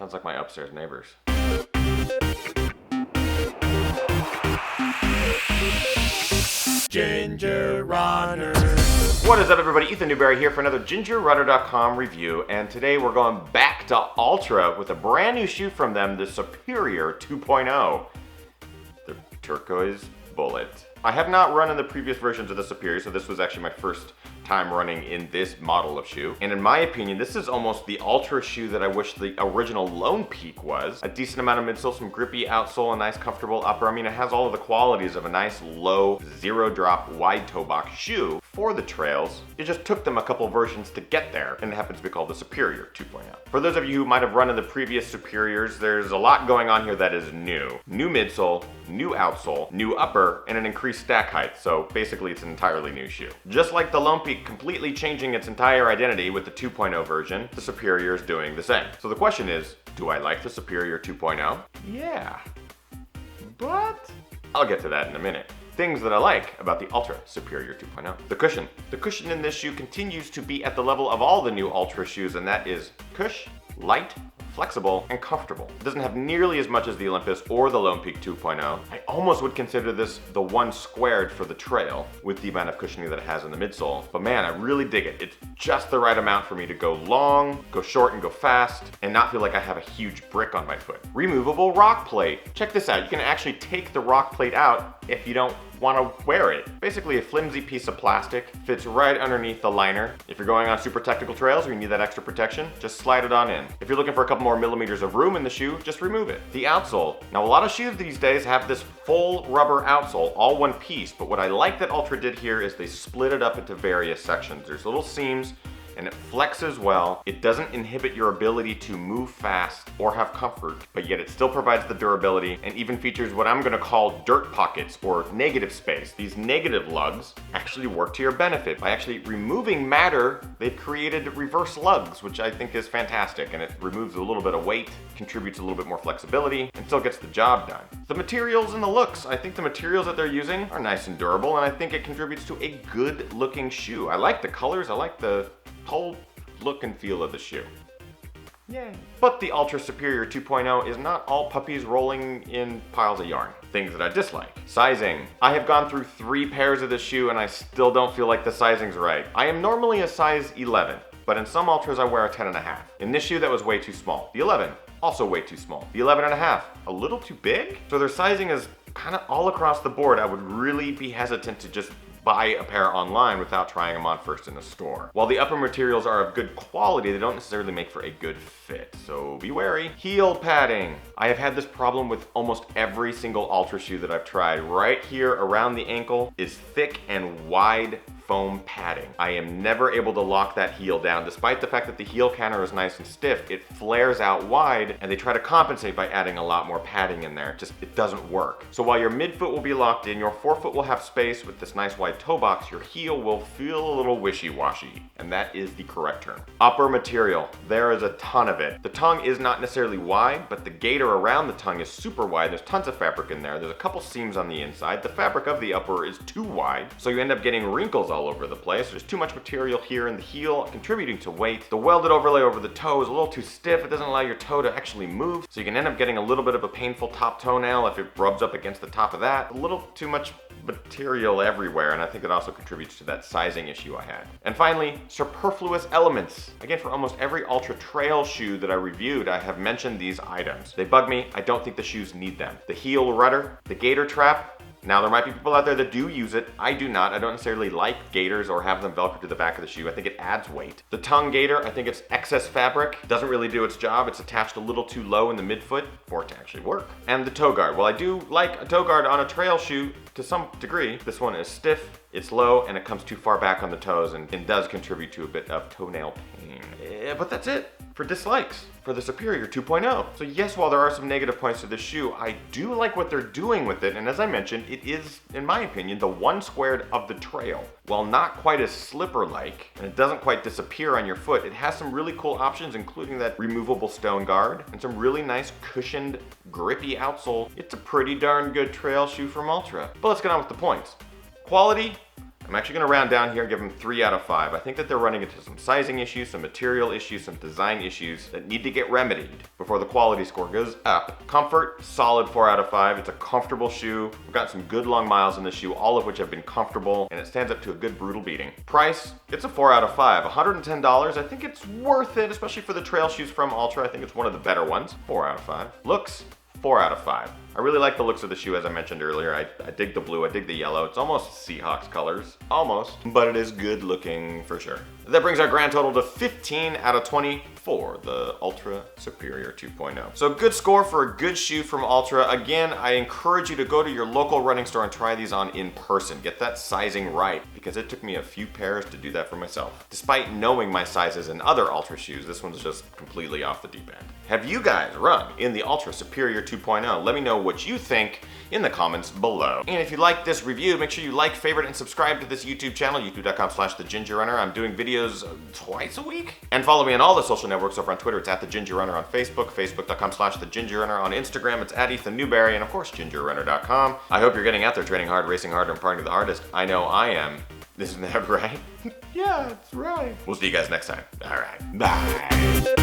Sounds like my upstairs neighbors. Ginger Runner. What is up, everybody? Ethan Newberry here for another GingerRudder.com review, and today we're going back to Altra with a brand new shoe from them, the Superior 2.0, the turquoise bullet. I have not run in the previous versions of the Superior, so this was actually my first time running in this model of shoe. And in my opinion, this is almost the Altra shoe that I wish the original Lone Peak was. A decent amount of midsole, some grippy outsole, a nice comfortable upper. I mean, it has all of the qualities of a nice low, zero drop, wide toe box shoe for the trails. It just took them a couple versions to get there, and it happens to be called the Superior 2.0. For those of you who might have run in the previous Superiors, there's a lot going on here that is new. New midsole, new outsole, new upper, and an increased stack height. So basically it's an entirely new shoe. Just like the Lone Peak completely changing its entire identity with the 2.0 version, the Superior is doing the same. So the question is, do I like the Superior 2.0? Yeah, but I'll get to that in a minute. Things that I like about the Altra Superior 2.0. The cushion. The cushion in this shoe continues to be at the level of all the new Altra shoes, and that is cush, light, flexible, and comfortable. It doesn't have nearly as much as the Olympus or the Lone Peak 2.0. I almost would consider this the one squared for the trail with the amount of cushioning that it has in the midsole. But man, I really dig it. It's just the right amount for me to go long, go short, and go fast, and not feel like I have a huge brick on my foot. Removable rock plate. Check this out. You can actually take the rock plate out if you don't want to wear it. Basically a flimsy piece of plastic, fits right underneath the liner. If you're going on super technical trails or you need that extra protection, just slide it on in. If you're looking for a couple more millimeters of room in the shoe, just remove it. The outsole. Now a lot of shoes these days have this full rubber outsole, all one piece, but what I like that Altra did here is they split it up into various sections. There's little seams, and it flexes well. It doesn't inhibit your ability to move fast or have comfort, but yet it still provides the durability and even features what I'm gonna call dirt pockets or negative space. These negative lugs actually work to your benefit. By actually removing matter, they've created reverse lugs, which I think is fantastic, and it removes a little bit of weight, contributes a little bit more flexibility, and still gets the job done. The materials and the looks. I think the materials that they're using are nice and durable, and I think it contributes to a good looking shoe. I like the colors, I like the whole look and feel of the shoe. Yay. But the Altra Superior 2.0 is not all puppies rolling in piles of yarn. Things that I dislike. Sizing. I have gone through 3 pairs of this shoe and I still don't feel like the sizing's right. I am normally a size 11, but in some Altras I wear a 10.5. In this shoe that was way too small. The 11, also way too small. The 11.5, a little too big? So their sizing is kind of all across the board. I would really be hesitant to just buy a pair online without trying them on first in a store. While the upper materials are of good quality, they don't necessarily make for a good fit, so be wary. Heel padding. I have had this problem with almost every single Altra shoe that I've tried. Right here around the ankle is thick and wide foam padding. I am never able to lock that heel down. Despite the fact that the heel counter is nice and stiff, it flares out wide, and they try to compensate by adding a lot more padding in there. It doesn't work. So while your midfoot will be locked in, your forefoot will have space with this nice wide toe box, your heel will feel a little wishy-washy, and that is the correct term. Upper material. There is a ton of it. The tongue is not necessarily wide, but the gaiter around the tongue is super wide. There's tons of fabric in there. There's a couple seams on the inside. The fabric of the upper is too wide, so you end up getting wrinkles all over the place. There's too much material here in the heel, contributing to weight. The welded overlay over the toe is a little too stiff. It doesn't allow your toe to actually move, so you can end up getting a little bit of a painful top toenail if it rubs up against the top of that. A little too much material everywhere, and I think it also contributes to that sizing issue I had. And finally, superfluous elements. Again, for almost every Altra trail shoe that I reviewed, I have mentioned these items. They bug me. I don't think the shoes need them. The heel rudder, the gaiter trap. Now, there might be people out there that do use it. I do not. I don't necessarily like gaiters or have them velcro to the back of the shoe. I think it adds weight. The tongue gaiter, I think it's excess fabric. Doesn't really do its job. It's attached a little too low in the midfoot for it to actually work. And the toe guard. Well, I do like a toe guard on a trail shoe to some degree. This one is stiff, it's low, and it comes too far back on the toes and does contribute to a bit of toenail pain. Yeah, but that's it for dislikes for the Superior 2.0. So yes, while there are some negative points to this shoe, I do like what they're doing with it, and as I mentioned, it is, in my opinion, the one squared of the trail. While not quite as slipper-like, and it doesn't quite disappear on your foot, it has some really cool options, including that removable stone guard, and some really nice cushioned, grippy outsole. It's a pretty darn good trail shoe from Altra. But let's get on with the points. Quality, I'm actually going to round down here and give them 3 out of 5. I think that they're running into some sizing issues, some material issues, some design issues that need to get remedied before the quality score goes up. Comfort, solid 4 out of 5. It's a comfortable shoe. We've got some good long miles in the shoe, all of which have been comfortable, and it stands up to a good brutal beating. Price, it's a 4 out of 5. $110. I think it's worth it, especially for the trail shoes from Altra. I think it's one of the better ones. 4 out of 5. Looks, 4 out of 5. I really like the looks of the shoe, as I mentioned earlier. I dig the blue, I dig the yellow. It's almost Seahawks colors, almost, but it is good looking for sure. That brings our grand total to 15 out of 20 for the Altra Superior 2.0. So good score for a good shoe from Altra. Again, I encourage you to go to your local running store and try these on in person. Get that sizing right, because it took me a few pairs to do that for myself. Despite knowing my sizes in other Altra shoes, this one's just completely off the deep end. Have you guys run in the Altra Superior 2.0? Let me know what you think in the comments below. And if you like this review, make sure you like, favorite, and subscribe to this YouTube channel, youtube.com/thegingerrunner. I'm doing videos twice a week. And follow me on all the social networks. Over on Twitter, it's @thegingerrunner. On Facebook, facebook.com/thegingerrunner. On Instagram, it's @EthanNewberry. And of course, gingerrunner.com. I hope you're getting out there training hard, racing hard, and partying the hardest. I know I am. Isn't that right? Yeah, it's right. We'll see you guys next time. All right, bye.